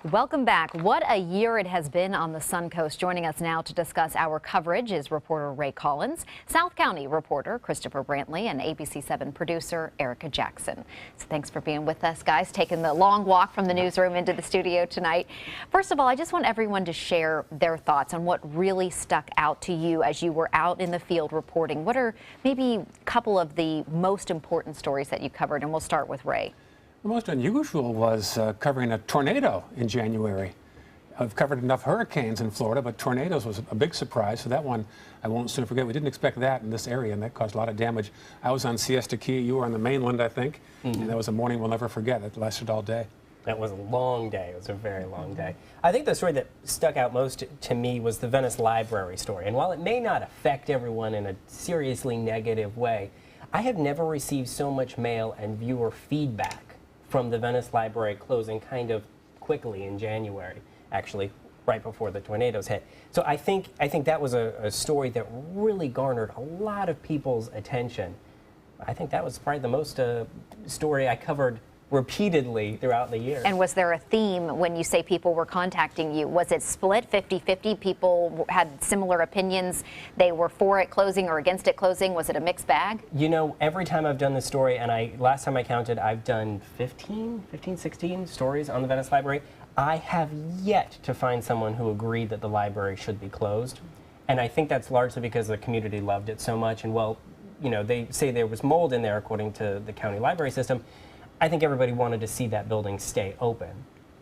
Welcome back. What a year it has been on the Suncoast. Joining us now to discuss our coverage is reporter Ray Collins, South County reporter Christopher Brantley, and ABC7 producer Erica Jackson. So thanks for being with us, guys, taking the long walk from the newsroom into the studio tonight. First of all, I just want everyone to share their thoughts on what really stuck out to you as you were out in the field reporting. What are maybe a couple of the most important stories that you covered? And we'll start with Ray. The most unusual was covering a tornado in January. I've covered enough hurricanes in Florida, but tornadoes was a big surprise. So that one I won't soon forget. We didn't expect that in this area, and that caused a lot of damage. I was on Siesta Key. You were on the mainland, I think. And that was a morning we'll never forget. It lasted all day. That was a long day. It was a very long day. I think the story that stuck out most to me was the Venice Library story. And while it may not affect everyone in a seriously negative way, I have never received so much mail and viewer feedback from the Venice Library closing kind of quickly in January, actually right before the tornadoes hit. So I think that was a story that really garnered a lot of people's attention. I think that was probably the most story I covered repeatedly throughout the year. And was there a theme when you say people were contacting you? Was it split 50-50? People had similar opinions. They were for it closing or against it closing. Was it a mixed bag? You know, every time I've done this story, and last time I counted, I've done 16 stories on the Venice Library. I have yet to find someone who agreed that the library should be closed. And I think that's largely because the community loved it so much. And well, you know, they say there was mold in there according to the county library system. I think everybody wanted to see that building stay open.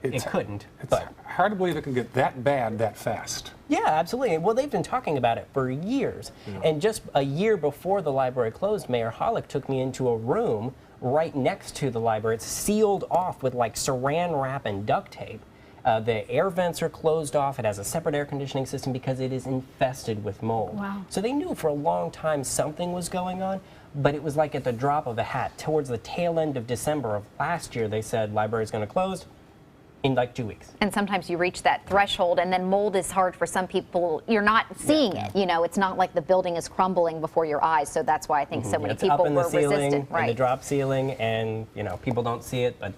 It couldn't. It's hard to believe it can get that bad that fast. Yeah, absolutely. Well, they've been talking about it for years. Yeah. And just a year before the library closed, Mayor Hollick took me into a room right next to the library. It's sealed off with like saran wrap and duct tape. The air vents are closed off. It has a separate air conditioning system because it is infested with mold. Wow. So they knew for a long time something was going on, but it was like at the drop of a hat. Towards the tail end of December of last year, they said library's going to close in like 2 weeks. And sometimes you reach that threshold, and then mold is hard for some people. You're not seeing it. You know, it's not like the building is crumbling before your eyes. So that's why I think so many people were resistant. Right. In the drop ceiling, and you know, people don't see it, but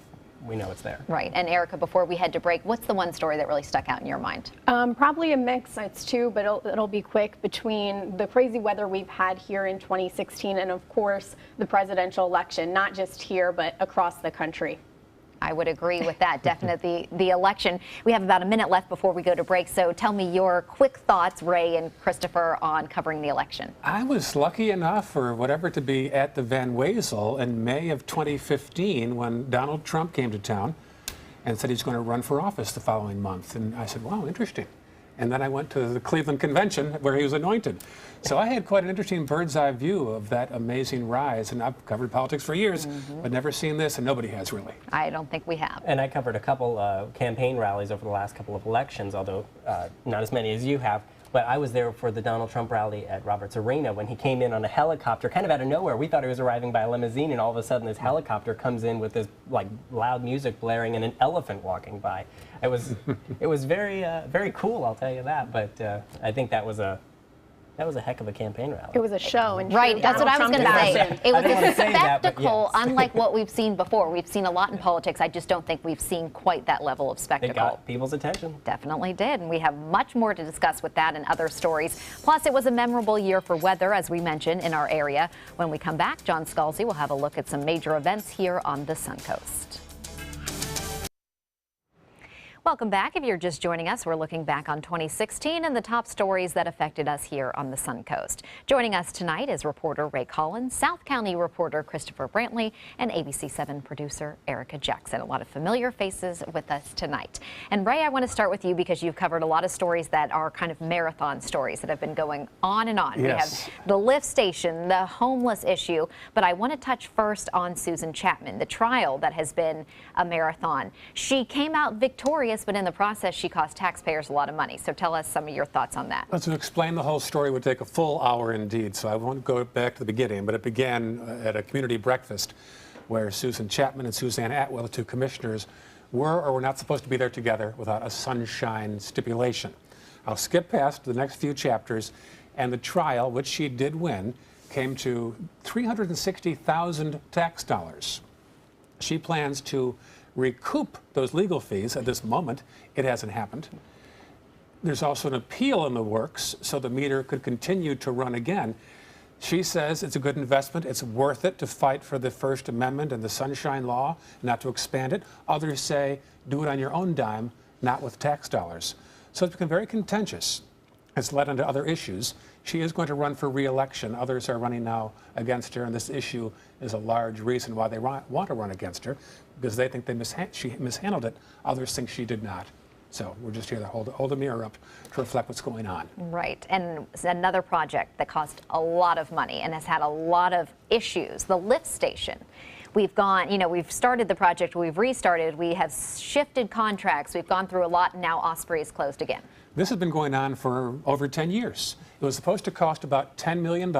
we know it's there. Right. And Erica, before we head to break, what's the one story that really stuck out in your mind? Probably a mix. It's two, but it'll be quick, between the crazy weather we've had here in 2016 and, of course, the presidential election, not just here, but across the country. I would agree with that. Definitely the election. We have about a minute left before we go to break. So tell me your quick thoughts, Ray and Christopher, on covering the election. I was lucky enough, or whatever, to be at the Van Wezel in May of 2015 when Donald Trump came to town and said he's going to run for office the following month. And I said, wow, interesting. And then I went to the Cleveland convention where he was anointed. So I had quite an interesting bird's eye view of that amazing rise. And I've covered politics for years, but never seen this, and nobody has really. I don't think we have. And I covered a couple campaign rallies over the last couple of elections, although not as many as you have. But I was there for the Donald Trump rally at Roberts Arena when he came in on a helicopter, kind of out of nowhere. We thought he was arriving by a limousine, and all of a sudden this helicopter comes in with this like loud music blaring and an elephant walking by. It was very cool, I'll tell you that. But I think that was a heck of a campaign rally. It was a show. And right, that's what I was going to say. It was a spectacle, yes. Unlike what we've seen before. We've seen a lot in politics. I just don't think we've seen quite that level of spectacle. It got people's attention. Definitely did. And we have much more to discuss with that and other stories. Plus, it was a memorable year for weather, as we mentioned, in our area. When we come back, John Scalzi will have a look at some major events here on the Suncoast. Welcome back. If you're just joining us, we're looking back on 2016 and the top stories that affected us here on the Suncoast. Joining us tonight is reporter Ray Collins, South County reporter Christopher Brantley, and ABC7 producer Erica Jackson. A lot of familiar faces with us tonight. And Ray, I want to start with you because you've covered a lot of stories that are kind of marathon stories that have been going on and on. Yes. We have the lift station, the homeless issue, but I want to touch first on Susan Chapman, the trial that has been a marathon. She came out victorious, but in the process, she cost taxpayers a lot of money. So tell us some of your thoughts on that. To explain the whole story would take a full hour indeed, so I won't go back to the beginning, but it began at a community breakfast where Susan Chapman and Suzanne Atwell, the two commissioners, were or were not supposed to be there together without a sunshine stipulation. I'll skip past the next few chapters, and the trial, which she did win, came to $360,000 tax dollars. She plans to recoup those legal fees. At this moment, it hasn't happened. There's also an appeal in the works, so the meter could continue to run again. She says it's a good investment. It's worth it to fight for the First Amendment and the Sunshine Law, not to expand it. Others say do it on your own dime, not with tax dollars. So it's become very contentious. It's led into other issues. She is going to run for re-election. Others are running now against her, and this issue is a large reason why they want to run against her, because they think she mishandled it. Others think she did not. So we're just here to hold a mirror up to reflect what's going on. Right, and another project that cost a lot of money and has had a lot of issues, the lift station. We've we've started the project, we've restarted, we have shifted contracts, we've gone through a lot, and now Osprey is closed again. This has been going on for over 10 years. It was supposed to cost about $10 million.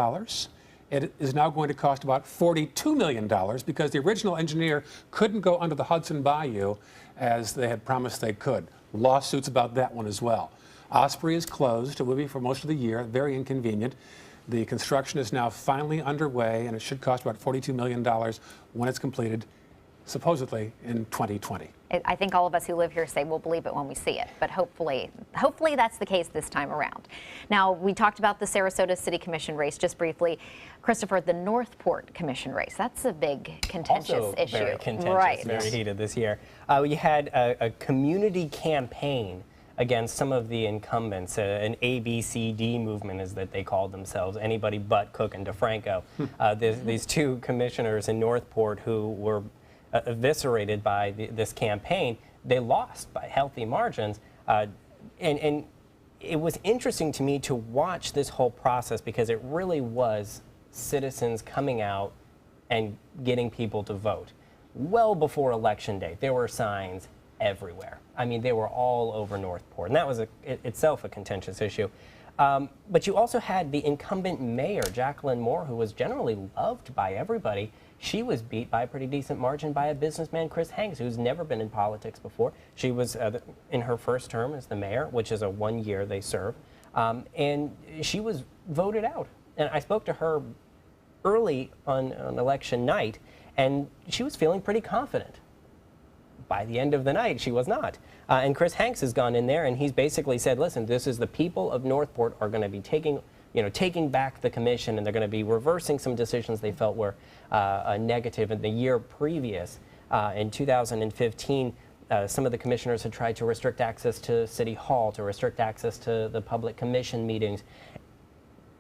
It is now going to cost about $42 million because the original engineer couldn't go under the Hudson Bayou as they had promised they could. Lawsuits about that one as well. Osprey is closed. It will be for most of the year. Very inconvenient. The construction is now finally underway, and it should cost about $42 million when it's completed, supposedly in 2020. I think all of us who live here say we'll believe it when we see it, but hopefully that's the case this time around. Now, we talked about the Sarasota City Commission race just briefly. Christopher, the Northport Commission race, that's a big contentious also issue. Very contentious, right. very heated this year. You had a community campaign against some of the incumbents, an ABCD movement, as that they called themselves, anybody but Cook and DeFranco. These two commissioners in Northport who were eviscerated by this campaign. They lost by healthy margins, and it was interesting to me to watch this whole process because it really was citizens coming out and getting people to vote. Well before Election Day, there were signs everywhere. I mean, they were all over Northport, and that was itself a contentious issue. But you also had the incumbent mayor, Jacqueline Moore, who was generally loved by everybody. She was beat by a pretty decent margin by a businessman, Chris Hanks, who's never been in politics before. She was in her first term as the mayor, which is a 1 year they serve, and she was voted out. And I spoke to her early on election night, and she was feeling pretty confident. By the end of the night, she was not. And Chris Hanks has gone in there, and he's basically said, listen, this is the people of Northport are going to be taking back the commission, and they're going to be reversing some decisions they felt were negative in the year previous. In 2015, some of the commissioners had tried to restrict access to City Hall, to restrict access to the public commission meetings.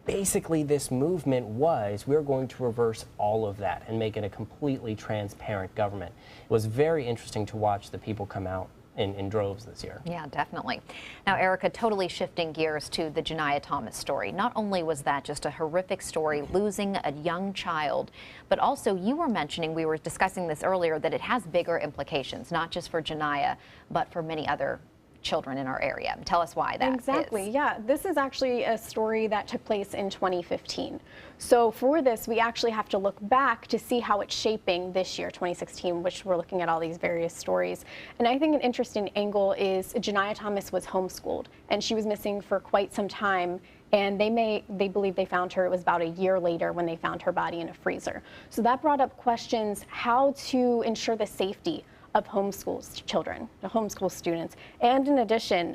Basically, this movement was, we're going to reverse all of that and make it a completely transparent government. It was very interesting to watch the people come out in droves this year. Yeah, definitely. Now, Erica, totally shifting gears to the Janiah Thomas story. Not only was that just a horrific story, losing a young child, but also you were mentioning, we were discussing this earlier, that it has bigger implications, not just for Janiah, but for many other children in our area. Tell us why that Exactly, is. yeah. This is actually a story that took place in 2015. So for this, we actually have to look back to see how it's shaping this year, 2016, which we're looking at all these various stories. And I think an interesting angle is Janiah Thomas was homeschooled, and she was missing for quite some time. And they believe they found her, it was about a year later when they found her body in a freezer. So that brought up questions how to ensure the safety of homeschool children, the homeschool students. And in addition,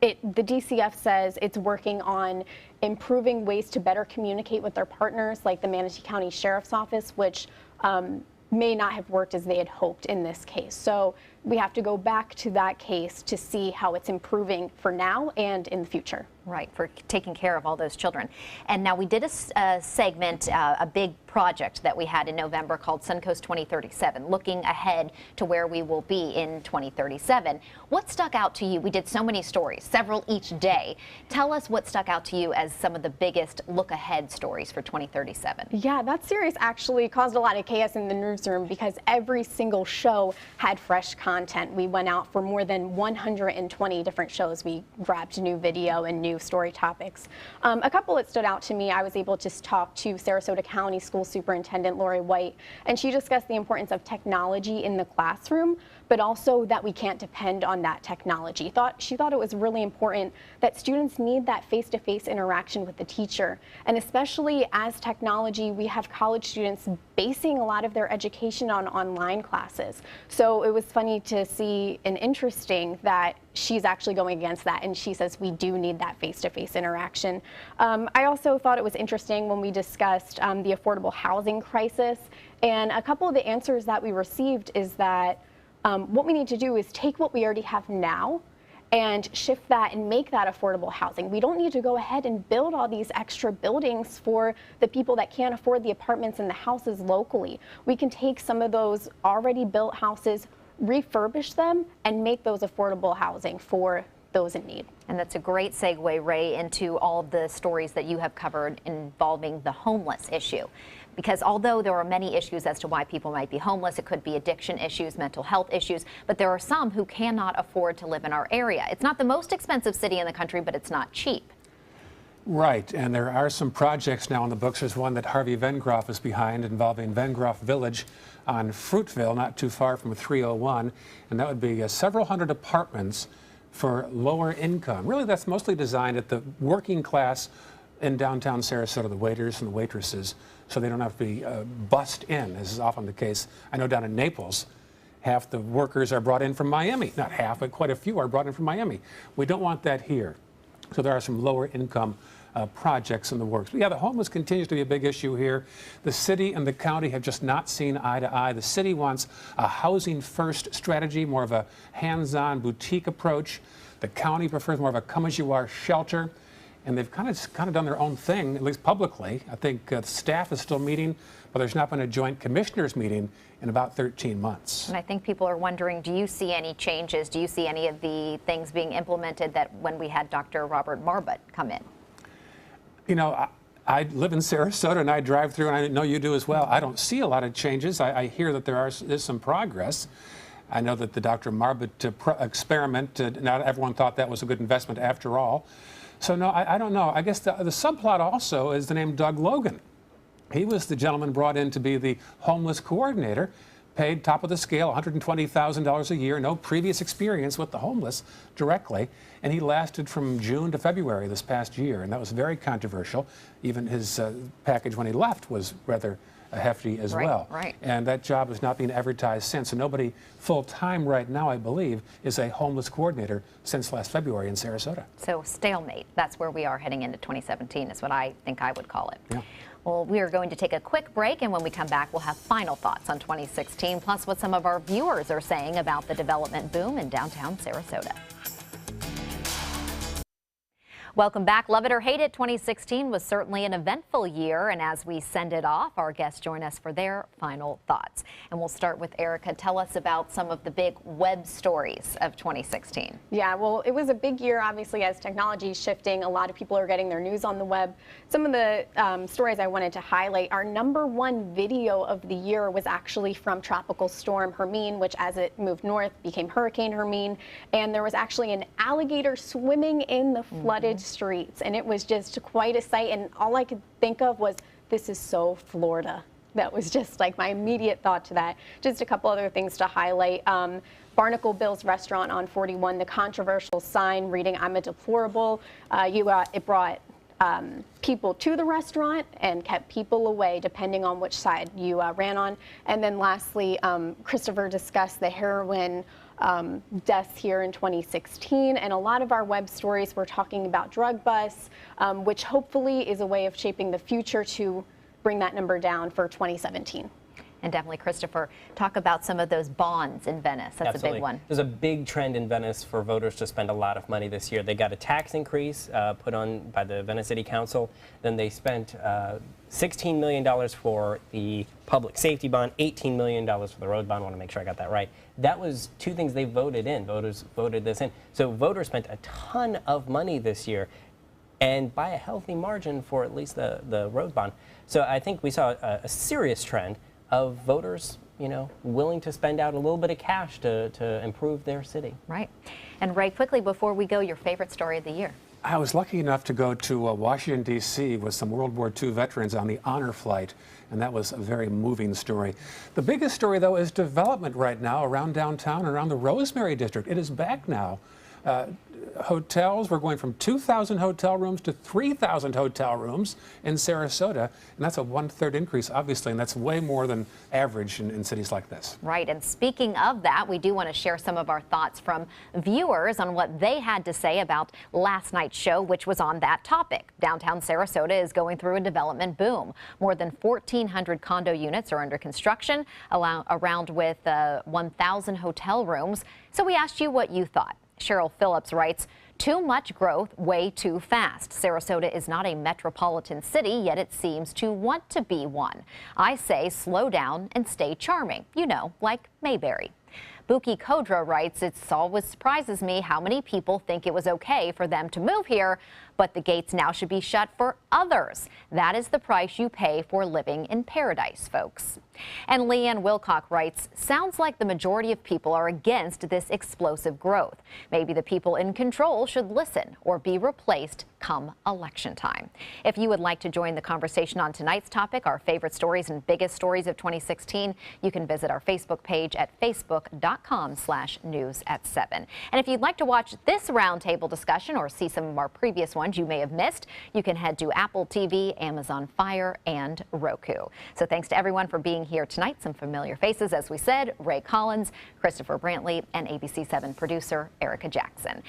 the DCF says it's working on improving ways to better communicate with their partners, like the Manatee County Sheriff's Office, which may not have worked as they had hoped in this case. So we have to go back to that case to see how it's improving for now and in the future. Right, for taking care of all those children. And now we did a segment, a big project that we had in November called Suncoast 2037, looking ahead to where we will be in 2037. What stuck out to you? We did so many stories, several each day. Tell us what stuck out to you as some of the biggest look ahead stories for 2037. Yeah, that series actually caused a lot of chaos in the newsroom because every single show had fresh content. We went out for more than 120 different shows. We grabbed new video and new story topics. A couple that stood out to me, I was able to talk to Sarasota County School Superintendent Lori White, and she discussed the importance of technology in the classroom, but also that we can't depend on that technology. She thought it was really important that students need that face-to-face interaction with the teacher. And especially as technology, we have college students basing a lot of their education on online classes. So it was funny to see and interesting that she's actually going against that, and she says we do need that face-to-face interaction. I also thought it was interesting when we discussed the affordable housing crisis, and a couple of the answers that we received is that what we need to do is take what we already have now and shift that and make that affordable housing. We don't need to go ahead and build all these extra buildings for the people that can't afford the apartments and the houses locally. We can take some of those already built houses, refurbish them, and make those affordable housing for those in need. And that's a great segue, Ray, into all of the stories that you have covered involving the homeless issue. Because although there are many issues as to why people might be homeless, it could be addiction issues, mental health issues, but there are some who cannot afford to live in our area. It's not the most expensive city in the country, but it's not cheap. Right, and there are some projects now in the books. There's one that Harvey Vengroff is behind involving Vengroff Village on Fruitville, not too far from 301, and that would be several hundred apartments for lower income. Really, that's mostly designed at the working class in downtown Sarasota, the waiters and the waitresses, so they don't have to be bussed in, as is often the case. I know down in Naples, half the workers are brought in from Miami. Not half, but quite a few are brought in from Miami. We don't want that here. So there are some lower income projects in the works. But yeah, the homeless continues to be a big issue here. The city and the county have just not seen eye to eye. The city wants a housing first strategy, more of a hands-on boutique approach. The county prefers more of a come-as-you-are shelter. And they've kind of done their own thing, at least publicly. I think the staff is still meeting, but there's not been a joint commissioners meeting in about 13 months. And I think people are wondering, do you see any changes? Do you see any of the things being implemented that when we had Dr. Robert Marbut come in? You know, I live in Sarasota and I drive through, and I know you do as well. I don't see a lot of changes. I hear that there's some progress. I know that the Dr. Marbut experiment, not everyone thought that was a good investment after all. So no, I don't know. I guess the subplot also is the name Doug Logan. He was the gentleman brought in to be the homeless coordinator, paid top of the scale, $120,000 a year, no previous experience with the homeless directly, and he lasted from June to February this past year, and that was very controversial. Even his package when he left was rather hefty as well. Right. And that job is not being advertised since. And nobody full-time right now, I believe, is a homeless coordinator since last February in Sarasota. So stalemate. That's where we are heading into 2017 is what I think I would call it. Yeah. Well, we are going to take a quick break, and when we come back, we'll have final thoughts on 2016, plus what some of our viewers are saying about the development boom in downtown Sarasota. Welcome back. Love it or hate it, 2016 was certainly an eventful year, and as we send it off, our guests join us for their final thoughts. And we'll start with Erica. Tell us about some of the big web stories of 2016. Yeah, well, it was a big year, obviously, as technology is shifting. A lot of people are getting their news on the web. Some of the stories I wanted to highlight, our #1 video of the year was actually from Tropical Storm Hermine, which as it moved north became Hurricane Hermine. And there was actually an alligator swimming in the flooded streets, and it was just quite a sight, and all I could think of was, this is so Florida. That was just like my immediate thought to that. Just a couple other things to highlight. Barnacle Bill's restaurant on 41, the controversial sign reading "I'm a deplorable." It brought people to the restaurant and kept people away depending on which side you ran on. And then lastly, Christopher discussed the heroin deaths here in 2016, and a lot of our web stories were talking about drug busts, which hopefully is a way of shaping the future to bring that number down for 2017. And definitely, Christopher, talk about some of those bonds in Venice. That's Absolutely. a big one. There's a big trend in Venice for voters to spend a lot of money this year. They got a tax increase put on by the Venice City Council. Then they spent $16 million for the public safety bond, $18 million for the road bond. I want to make sure I got that right. That was two things they voted in. Voters voted this in. So voters spent a ton of money this year, and by a healthy margin for at least the road bond. So I think we saw a serious trend of voters, willing to spend out a little bit of cash to improve their city. Right. And Ray, quickly before we go, your favorite story of the year? I was lucky enough to go to Washington, D.C. with some World War II veterans on the honor flight, and that was a very moving story. The biggest story, though, is development right now around downtown, around the Rosemary District. It is back now. Hotels, we're going from 2,000 hotel rooms to 3,000 hotel rooms in Sarasota, and that's a 1/3 increase, obviously, and that's way more than average in cities like this. Right, and speaking of that, we do want to share some of our thoughts from viewers on what they had to say about last night's show, which was on that topic. Downtown Sarasota is going through a development boom. More than 1,400 condo units are under construction, around with 1,000 hotel rooms. So we asked you what you thought. Cheryl Phillips writes, "Too much growth, way too fast. Sarasota is not a metropolitan city, yet it seems to want to be one. I say slow down and stay charming, you know, like Mayberry." Buki Kodra writes, "It always surprises me how many people think it was okay for them to move here, but the gates now should be shut for others. That is the price you pay for living in paradise, folks." And Leanne Wilcock writes, "Sounds like the majority of people are against this explosive growth. Maybe the people in control should listen or be replaced come election time." If you would like to join the conversation on tonight's topic, our favorite stories and biggest stories of 2016, you can visit our Facebook page at facebook.com/news@7. And if you'd like to watch this roundtable discussion or see some of our previous ones you may have missed, you can head to Apple TV, Amazon Fire, and Roku. So thanks to everyone for being here tonight. Some familiar faces, as we said: Ray Collins, Christopher Brantley, and ABC7 producer Erica Jackson.